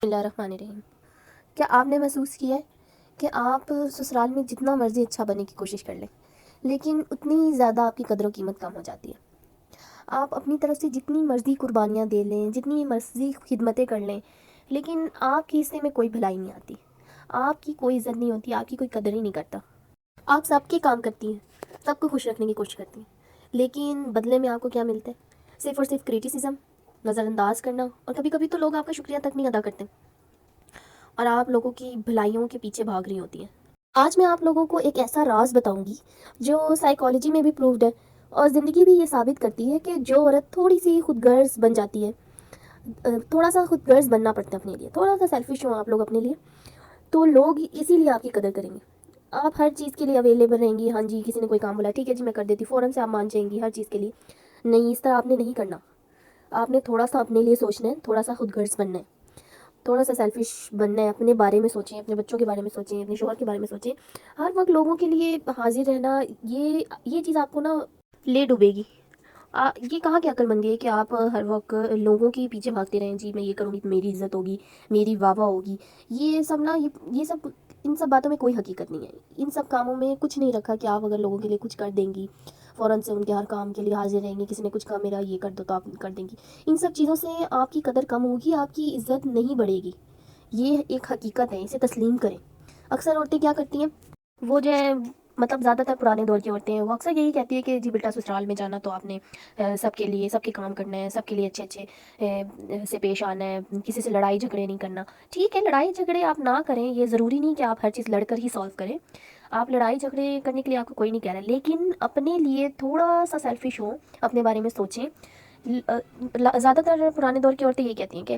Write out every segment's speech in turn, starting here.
بسم اللہ الرحمن الرحیم۔ کیا آپ نے محسوس کیا ہے کہ آپ سسرال میں جتنا مرضی اچھا بننے کی کوشش کر لیں لیکن اتنی زیادہ آپ کی قدر و قیمت کم ہو جاتی ہے۔ آپ اپنی طرف سے جتنی مرضی قربانیاں دے لیں، جتنی مرضی خدمتیں کر لیں، لیکن آپ کی حصے میں کوئی بھلائی نہیں آتی، آپ کی کوئی عزت نہیں ہوتی، آپ کی کوئی قدر ہی نہیں کرتا۔ آپ سب کے کام کرتی ہیں، سب کو خوش رکھنے کی کوشش کرتی ہیں، لیکن بدلے میں آپ کو کیا ملتا ہے؟ صرف اور صرف کریٹیسزم، نظر انداز کرنا، اور کبھی کبھی تو لوگ آپ کا شکریہ تک نہیں ادا کرتے اور آپ لوگوں کی بھلائیوں کے پیچھے بھاگ رہی ہوتی ہیں۔ آج میں آپ لوگوں کو ایک ایسا راز بتاؤں گی جو سائیکالوجی میں بھی پروفڈ ہے اور زندگی بھی یہ ثابت کرتی ہے کہ جو عورت تھوڑی سی خود غرض بن جاتی ہے، تھوڑا سا خود غرض بننا پڑتا ہے اپنے لیے، تھوڑا سا سیلفش ہو آپ لوگ اپنے لیے، تو لوگ اسی لیے آپ کی قدر کریں گے۔ آپ ہر چیز کے لیے اویلیبل رہیں گی، ہاں جی کسی نے کوئی کام بولا ٹھیک ہے جی میں کر دیتی، فوراً سے آپ مان جائیں گی ہر چیز کے لیے۔ نہیں، اس طرح آپ نے نہیں کرنا، آپ نے تھوڑا سا اپنے لیے سوچنا ہے، تھوڑا سا خود غرض بننا ہے، تھوڑا سا سیلفش بننا ہے، اپنے بارے میں سوچیں، اپنے بچوں کے بارے میں سوچیں، اپنے شوہر کے بارے میں سوچیں۔ ہر وقت لوگوں کے لیے حاضر رہنا، یہ چیز آپ کو نا لے ڈوبے گی۔ یہ کہاں کی عقل مندی ہے کہ آپ ہر وقت لوگوں کے پیچھے بھاگتے رہیں، جی میں یہ کروں گی تو میری عزت ہوگی، میری واہ واہ ہوگی۔ یہ سب نا یہ سب ان سب باتوں میں کوئی حقیقت نہیں ہے، ان سب کاموں میں کچھ نہیں رکھا کہ آپ اگر لوگوں کے لیے کچھ کر دیں گی، فوراً سے ان کے ہر کام کے لیے حاضر رہیں گی، کسی نے کچھ کہا میرا یہ کر دو تو آپ کر دیں گی۔ ان سب چیزوں سے آپ کی قدر کم ہوگی، آپ کی عزت نہیں بڑھے گی، یہ ایک حقیقت ہے، اسے تسلیم کریں۔ اکثر عورتیں کیا کرتی ہیں، وہ جو ہے مطلب زیادہ تر پرانے دور کی عورتیں ہیں، وہ اکثر یہی کہتی ہے کہ جی بیٹا سسرال میں جانا تو آپ نے سب کے لیے سب کے کام کرنا ہے، سب کے لیے اچھے اچھے سے پیش آنا ہے، کسی سے لڑائی جھگڑے نہیں کرنا۔ ٹھیک ہے، لڑائی جھگڑے آپ نہ کریں، یہ ضروری نہیں کہ آپ ہر چیز لڑ کر ہی سالو کریں، آپ لڑائی جھگڑے کرنے کے لیے آپ کو کوئی نہیں کہہ رہا، لیکن اپنے لیے تھوڑا سا سیلفش ہوں، اپنے بارے میں سوچیں۔ زیادہ تر پرانے دور کی عورتیں یہ کہتی ہیں کہ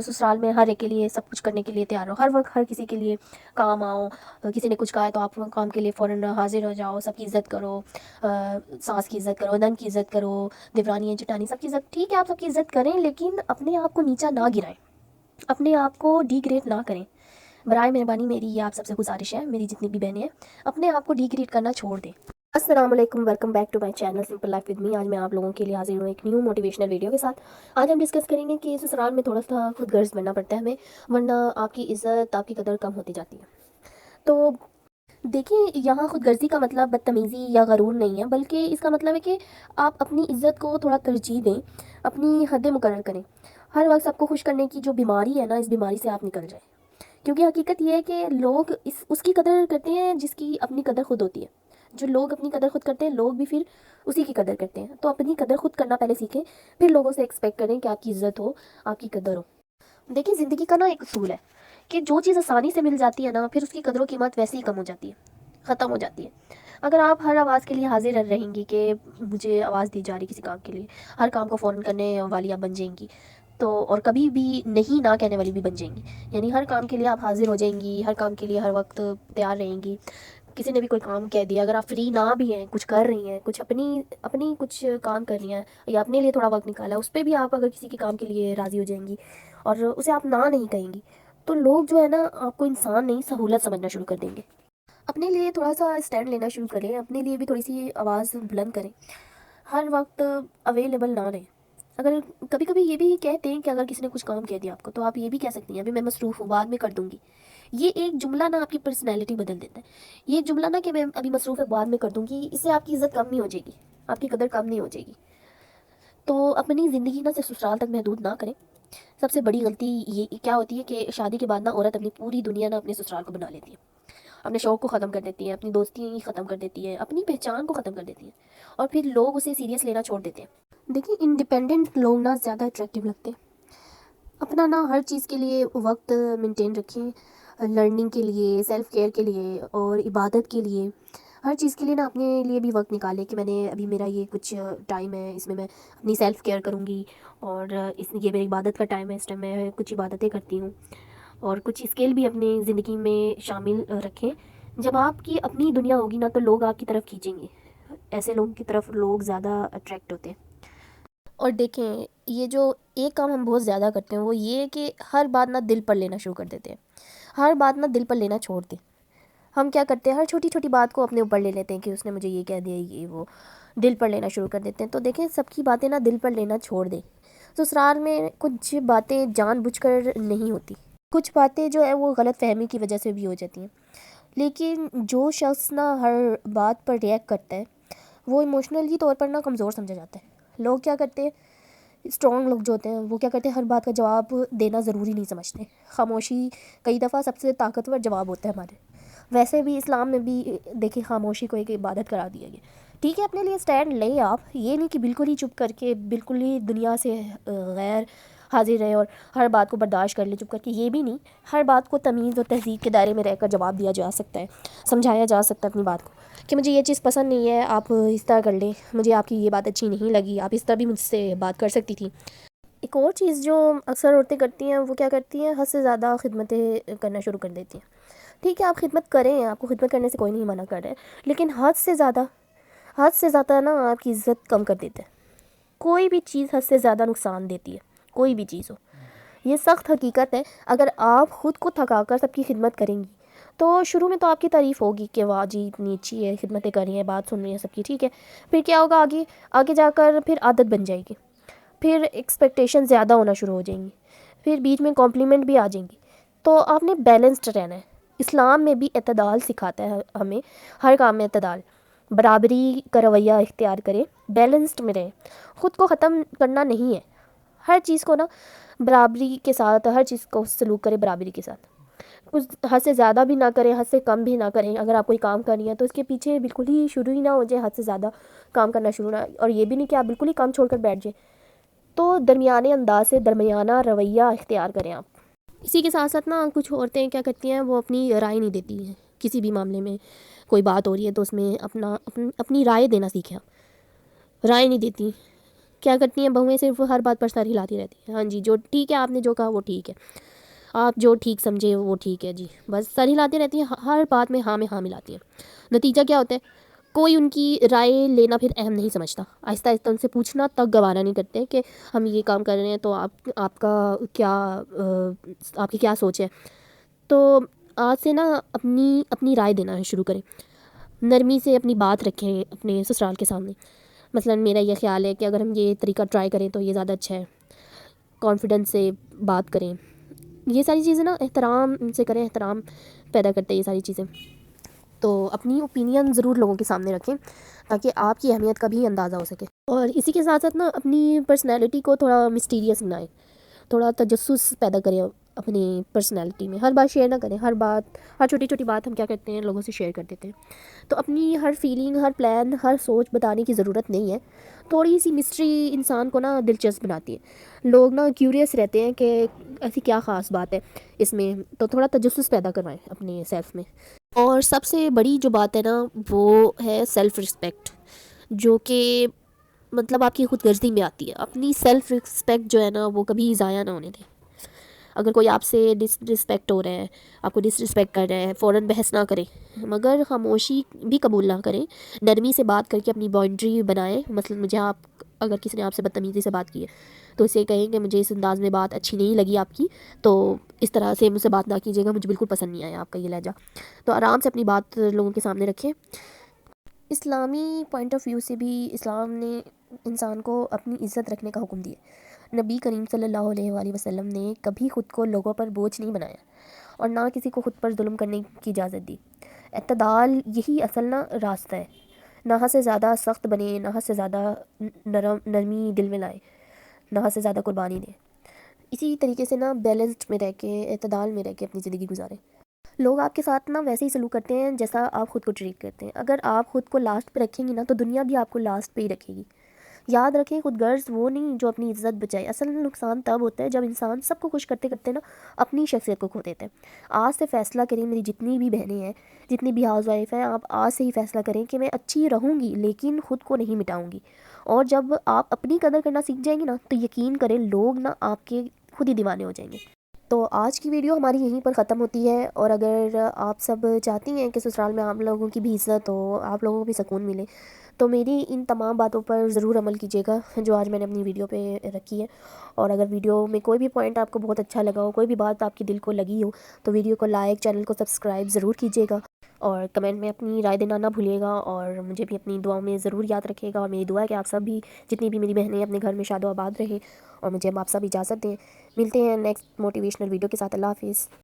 سسرال میں ہر ایک کے لیے سب کچھ کرنے کے لیے تیار ہو، ہر وقت ہر کسی کے لیے کام آؤ، کسی نے کچھ کہا ہے تو آپ کام کے لیے فوراً حاضر ہو جاؤ، سب کی عزت کرو، ساس کی عزت کرو، نند کی عزت کرو، دیورانی جٹانی سب کی عزت، ٹھیک ہے آپ سب کی عزت کریں لیکن اپنے آپ کو نیچا نہ گرائیں، اپنے آپ کو ڈی گریڈ نہ کریں۔ برائے مہربانی میری یہ آپ سب سے گزارش ہے، میری جتنی بھی بہنیں ہیں اپنے آپ کو ڈی گریڈ کرنا چھوڑ دیں۔ السلام علیکم، welcome back to my channel simple life with me. آج میں آپ لوگوں کے لیے حاضر ہوں ایک نیو موٹیویشنل ویڈیو کے ساتھ۔ آج ہم ڈسکس کریں گے کہ سسرال میں تھوڑا سا خود غرض بننا پڑتا ہے ہمیں، ورنہ آپ کی عزت آپ کی قدر کم ہوتی جاتی ہے۔ تو دیکھیں، یہاں خود غرضی کا مطلب بدتمیزی یا غرور نہیں ہے، بلکہ اس کا مطلب ہے کہ آپ اپنی عزت کو تھوڑا ترجیح دیں، اپنی حدیں مقرر کریں۔ ہر وقت سب کو خوش کرنے کی جو بیماری ہے نا، اس بیماری سے آپ نکل جائیں، کیونکہ حقیقت یہ ہے کہ لوگ اس کی قدر کرتے ہیں جس کی اپنی قدر خود ہوتی ہے۔ جو لوگ اپنی قدر خود کرتے ہیں، لوگ بھی پھر اسی کی قدر کرتے ہیں۔ تو اپنی قدر خود کرنا پہلے سیکھیں، پھر لوگوں سے ایکسپیکٹ کریں کہ آپ کی عزت ہو، آپ کی قدر ہو۔ دیکھیں، زندگی کا نا ایک اصول ہے کہ جو چیز آسانی سے مل جاتی ہے نا، پھر اس کی قدر و قیمت ویسے ہی کم ہو جاتی ہے، ختم ہو جاتی ہے۔ اگر آپ ہر آواز کے لیے حاضر رہیں گی کہ مجھے آواز دی جا رہی کسی کام کے لیے، ہر کام کو فوراً کرنے والی آپ بن جائیں گی، تو اور کبھی بھی نہیں نہ کہنے والی بھی بن جائیں گی، یعنی ہر کام کے لیے آپ حاضر ہو جائیں گی، ہر کام کے لیے ہر وقت تیار رہیں گی۔ کسی نے بھی کوئی کام کہہ دیا، اگر آپ فری نہ بھی ہیں، کچھ کر رہی ہیں، کچھ اپنی کچھ کام کر رہی ہیں یا اپنے لیے تھوڑا وقت نکالا ہے، اس پہ بھی آپ اگر کسی کے کام کے لیے راضی ہو جائیں گی اور اسے آپ نہ نہیں کہیں گی، تو لوگ جو ہے نا آپ کو انسان نہیں سہولت سمجھنا شروع کر دیں گے۔ اپنے لیے تھوڑا سا اسٹینڈ لینا شروع کریں، اپنے لیے بھی تھوڑی سی آواز بلند کریں، ہر وقت اویلیبل نہ رہیں۔ اگر کبھی کبھی یہ بھی کہتے ہیں کہ اگر کسی نے کچھ کام کہہ دیا آپ کو، تو آپ یہ بھی کہہ سکتی ہیں ابھی میں مصروف ہوں، بعد میں کر دوں گی۔ یہ ایک جملہ نا آپ کی پرسنالٹی بدل دیتا ہے۔ یہ جملہ نا کہ میں ابھی مصروف ہے بعد میں کر دوں گی، اس سے آپ کی عزت کم نہیں ہو جائے گی، آپ کی قدر کم نہیں ہو جائے گی۔ تو اپنی زندگی نا صرف سسرال تک محدود نہ کریں۔ سب سے بڑی غلطی یہ کیا ہوتی ہے کہ شادی کے بعد نا عورت اپنی پوری دنیا نا اپنے سسرال کو بنا لیتی ہے، اپنے شوق کو ختم کر دیتی ہے، اپنی دوستی ختم کر دیتی ہے، اپنی پہچان کو ختم کر دیتی ہے، اور پھر لوگ اسے سیریس لینا چھوڑ دیتے ہیں۔ دیکھیں، انڈیپینڈنٹ لوگ نا زیادہ اٹریکٹیو لگتے ہیں۔ اپنا نا ہر چیز کے لیے وقت مینٹین رکھیں، لرننگ کے لیے، سیلف کیئر کے لیے اور عبادت کے لیے، ہر چیز کے لیے نا اپنے لیے بھی وقت نکالیں کہ میں نے ابھی میرا یہ کچھ ٹائم ہے، اس میں میں اپنی سیلف کیئر کروں گی، اور یہ میری عبادت کا ٹائم ہے، اس ٹائم میں کچھ عبادتیں کرتی ہوں، اور کچھ اسکل بھی اپنی زندگی میں شامل رکھیں۔ جب آپ کی اپنی دنیا ہوگی نا تو لوگ آپ کی طرف کھینچیں گے، ایسے لوگوں کی طرف لوگ زیادہ اٹریکٹ ہوتے ہیں۔ اور دیکھیں، یہ جو ایک کام ہم بہت زیادہ کرتے ہیں وہ یہ ہے کہ ہر بات نا دل پر لینا شروع کر دیتے ہیں، ہر بات نا دل پر لینا چھوڑ دیں۔ ہم کیا کرتے ہیں، ہر چھوٹی چھوٹی بات کو اپنے اوپر لے لیتے ہیں کہ اس نے مجھے یہ کہہ دیا، یہ وہ دل پر لینا شروع کر دیتے ہیں۔ تو دیکھیں، سب کی باتیں نا دل پر لینا چھوڑ دیں۔ سسرال میں کچھ باتیں جان بوجھ کر نہیں ہوتی، کچھ باتیں جو ہے وہ غلط فہمی کی وجہ سے بھی ہو جاتی ہیں، لیکن جو شخص نا ہر بات پر ریئیکٹ کرتا ہے وہ ایموشنلی طور پر نا کمزور سمجھا جاتا ہے۔ لوگ کیا کرتے ہیں، اسٹرانگ لوگ جو ہوتے ہیں وہ کیا کرتے ہیں، ہر بات کا جواب دینا ضروری نہیں سمجھتے۔ خاموشی کئی دفعہ سب سے طاقتور جواب ہوتا ہے ہمارے۔ ویسے بھی اسلام میں بھی دیکھیں خاموشی کو ایک عبادت قرار دیا گیا۔ ٹھیک ہے، اپنے لیے اسٹینڈ لیں آپ، یہ نہیں کہ بالکل ہی چپ کر کے بالکل ہی دنیا سے غیر حاضر رہے اور ہر بات کو برداشت کر لیں چپ کر کے، یہ بھی نہیں۔ ہر بات کو تمیز اور تہذیب کے دائرے میں رہ کر جواب دیا جا سکتا ہے، سمجھایا جا سکتا ہے اپنی بات کو کہ مجھے یہ چیز پسند نہیں ہے، آپ اس طرح کر لیں، مجھے آپ کی یہ بات اچھی نہیں لگی، آپ اس طرح بھی مجھ سے بات کر سکتی تھی۔ ایک اور چیز جو اکثر عورتیں کرتی ہیں وہ کیا کرتی ہیں، حد سے زیادہ خدمتیں کرنا شروع کر دیتی ہیں۔ ٹھیک ہے، آپ خدمت کریں، آپ کو خدمت کرنے سے کوئی نہیں منع کر رہا ہے، لیکن حد سے زیادہ نا آپ کی عزت کم کر دیتے ہیں۔ کوئی بھی چیز حد سے زیادہ نقصان دیتی ہے، کوئی بھی چیز ہو، یہ سخت حقیقت ہے۔ اگر آپ خود کو تھکا کر سب کی خدمت کریں گی تو شروع میں تو آپ کی تعریف ہوگی کہ واہ جی اتنی اچھی ہے، خدمتیں کر رہی ہیں، بات سن رہی ہیں سب کی، ٹھیک ہے۔ پھر کیا ہوگا، آگے جا کر پھر عادت بن جائے گی، پھر ایکسپیکٹیشن زیادہ ہونا شروع ہو جائیں گی، پھر بیچ میں کمپلیمنٹ بھی آ جائیں گی۔ تو آپ نے بیلنسڈ رہنا ہے۔ اسلام میں بھی اعتدال سکھاتا ہے ہمیں، ہر کام میں اعتدال، برابری کا رویہ اختیار کریں، بیلنسڈ میں رہیں۔ خود کو ختم کرنا نہیں ہے، ہر چیز کو نا برابری کے ساتھ، ہر چیز کو سلوک کریں برابری کے ساتھ، کچھ حد سے زیادہ بھی نہ کریں، حد سے کم بھی نہ کریں۔ اگر آپ کوئی کام کرنی ہے تو اس کے پیچھے بالکل ہی شروع ہی نہ ہو جائے حد سے زیادہ کام کرنا شروع نہ، اور یہ بھی نہیں کہ آپ بالکل ہی کام چھوڑ کر بیٹھ جائیں۔ تو درمیانے انداز سے درمیانہ رویہ اختیار کریں آپ۔ اسی کے ساتھ ساتھ نا کچھ عورتیں کیا کرتی ہیں، وہ اپنی رائے نہیں دیتی ہیں کسی بھی معاملے میں، کوئی بات ہو رہی ہے تو اس میں اپنی رائے دینا سیکھیں آپ۔ رائے نہیں دیتی، کیا کرتی ہیں بہویں، صرف ہر بات پر سر ہلاتی رہتی ہیں، ہاں جی جو ٹھیک ہے، آپ نے جو کہا وہ ٹھیک ہے، آپ جو ٹھیک سمجھے وہ ٹھیک ہے جی، بس سر ہلاتی رہتی ہیں، ہر بات میں ہاں ملاتی ہیں۔ نتیجہ کیا ہوتا ہے، کوئی ان کی رائے لینا پھر اہم نہیں سمجھتا، آہستہ آہستہ ان سے پوچھنا تک گوارا نہیں کرتے کہ ہم یہ کام کر رہے ہیں تو آپ کا کیا آپ کی کیا سوچ ہے۔ تو آج سے نا اپنی رائے دینا شروع کریں، نرمی سے اپنی بات رکھیں اپنے سسرال کے سامنے۔ مثلا میرا یہ خیال ہے کہ اگر ہم یہ طریقہ ٹرائی کریں تو یہ زیادہ اچھا ہے، کانفیڈنس سے بات کریں۔ یہ ساری چیزیں نا احترام سے کریں، احترام پیدا کرتے ہیں یہ ساری چیزیں۔ تو اپنی اوپینین ضرور لوگوں کے سامنے رکھیں تاکہ آپ کی اہمیت کا بھی اندازہ ہو سکے۔ اور اسی کے ساتھ ساتھ نا اپنی پرسنالٹی کو تھوڑا مسٹیریس بنائیں، تھوڑا تجسس پیدا کریں اپنی پرسنالٹی میں، ہر بات شیئر نہ کریں، ہر چھوٹی چھوٹی بات ہم کیا کرتے ہیں لوگوں سے شیئر کر دیتے ہیں۔ تو اپنی ہر فیلنگ، ہر پلان، ہر سوچ بتانے کی ضرورت نہیں ہے۔ تھوڑی سی مسٹری انسان کو نا دلچسپ بناتی ہے، لوگ نا کیوریس رہتے ہیں کہ ایسی کیا خاص بات ہے اس میں، تو تھوڑا تجسس پیدا کروائیں اپنے سیلف میں۔ اور سب سے بڑی جو بات ہے نا وہ ہے سیلف رسپیکٹ، جو کہ مطلب آپ کی خود غرضی میں آتی ہے۔ اپنی سیلف رسپیکٹ جو ہے نا وہ کبھی ضائع نہ ہونے دیں۔ اگر کوئی آپ سے ڈس رسپیکٹ ہو رہا ہے، آپ کو ڈس رسپیکٹ کر رہا ہے، فوراً بحث نہ کریں، مگر خاموشی بھی قبول نہ کریں، نرمی سے بات کر کے اپنی باؤنڈری بنائیں۔ مثلا اگر کسی نے آپ سے بدتمیزی سے بات کی ہے تو اسے کہیں کہ مجھے اس انداز میں بات اچھی نہیں لگی آپ کی، تو اس طرح سے مجھ سے بات نہ کیجیے گا، مجھے بالکل پسند نہیں آیا آپ کا یہ لہجہ۔ تو آرام سے اپنی بات لوگوں کے سامنے رکھیں۔ اسلامی پوائنٹ آف ویو سے بھی اسلام نے انسان کو اپنی عزت رکھنے کا حکم دیا۔ نبی کریم صلی اللہ علیہ وآلہ وسلم نے کبھی خود کو لوگوں پر بوجھ نہیں بنایا اور نہ کسی کو خود پر ظلم کرنے کی اجازت دی۔ اعتدال یہی اصل نا راستہ ہے، نہ حد سے زیادہ سخت بنے، نہ حد سے زیادہ نرمی دل میں لائے، نہ حد سے زیادہ قربانی دیں۔ اسی طریقے سے نا بیلنسڈ میں رہ کے، اعتدال میں رہ کے اپنی زندگی گزاریں۔ لوگ آپ کے ساتھ نا ویسے ہی سلوک کرتے ہیں جیسا آپ خود کو ٹریٹ کرتے ہیں۔ اگر آپ خود کو لاسٹ پہ رکھیں گی نا تو دنیا بھی آپ کو لاسٹ پہ ہی رکھے گی۔ یاد رکھیں، خود غرض وہ نہیں جو اپنی عزت بچائے۔ اصل نقصان تب ہوتا ہے جب انسان سب کو خوش کرتے کرتے نا اپنی شخصیت کو کھو دیتے ہیں۔ آج سے فیصلہ کریں، میری جتنی بھی بہنیں ہیں، جتنی بھی ہاؤس وائف ہیں، آپ آج سے ہی فیصلہ کریں کہ میں اچھی رہوں گی لیکن خود کو نہیں مٹاؤں گی۔ اور جب آپ اپنی قدر کرنا سیکھ جائیں گی نا تو یقین کریں لوگ نا آپ کے خود ہی دیوانے ہو جائیں گے۔ تو آج کی ویڈیو ہماری یہیں پر ختم ہوتی ہے، اور اگر آپ سب چاہتی ہیں کہ سسرال میں آپ لوگوں کی بھی عزت ہو، آپ لوگوں کو بھی سکون ملے، تو میری ان تمام باتوں پر ضرور عمل کیجیے گا جو آج میں نے اپنی ویڈیو پہ رکھی ہے۔ اور اگر ویڈیو میں کوئی بھی پوائنٹ آپ کو بہت اچھا لگا ہو، کوئی بھی بات آپ کی دل کو لگی ہو، تو ویڈیو کو لائک، چینل کو سبسکرائب ضرور کیجیے گا۔ اور کمنٹ میں اپنی رائے دینا نہ بھولیے گا، اور مجھے بھی اپنی دعاؤں میں ضرور یاد رکھیے گا، اور میری دعا ہے کہ آپ سب بھی جتنی بھی میری بہنیں اپنے گھر میں شاد و آباد رہیں، اور مجھے اب آپ سب اجازت دیں، ملتے ہیں نیکسٹ موٹیویشنل ویڈیو کے ساتھ۔ اللہ حافظ۔